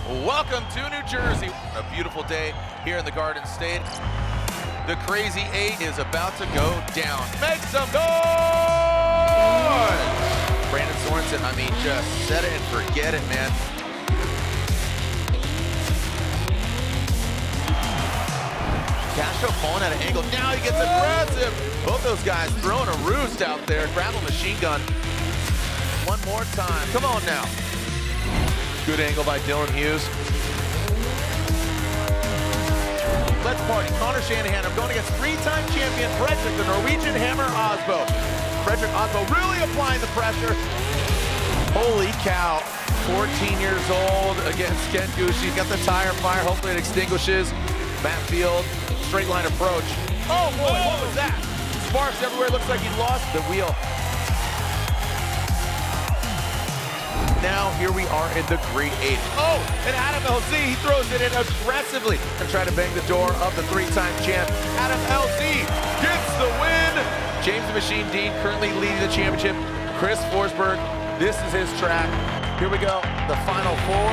Welcome to New Jersey. A beautiful day here in the Garden State. The Crazy Eight is about to go down. Make some noise! Brandon Sorensen, I mean, just set it and forget it, man. Castro falling at an angle. Now he gets aggressive. Both those guys throwing a roost out there. Gravel machine gun. One more time. Come on now. Good angle by Dylan Hughes. Let's party. Connor Shanahan. I'm going against three-time champion Frederick, the Norwegian Hammer Osbo. Frederick Osbo really applying the pressure. Holy cow. 14 years old against Kent Goose. He's got the tire fire. Hopefully it extinguishes. Matt Field, straight line approach. Oh boy, what was that? Sparks everywhere. Looks like he lost the wheel. Now here we are in the Great Eight. Oh, and Adam LZ, he throws it in aggressively and try to bang the door of the three-time champ. Adam LZ gets the win. James the Machine Dean currently leading the championship. Chris Forsberg, this is his track. Here we go, the final four.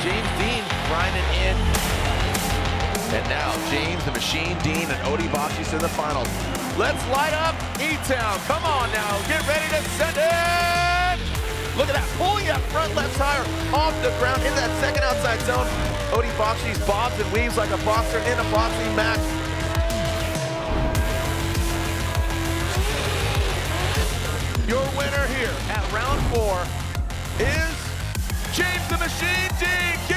James Dean grinding in. And now James the Machine Dean and Odie Bakshis in the finals. Let's light up E-Town. Come on now, get ready to send it. Look at that, pulling that front left tire off the ground in that second outside zone. Odie Bakshis bobs and weaves like a boxer in a boxing match. Your winner here at round 4 is James the Machine Dean.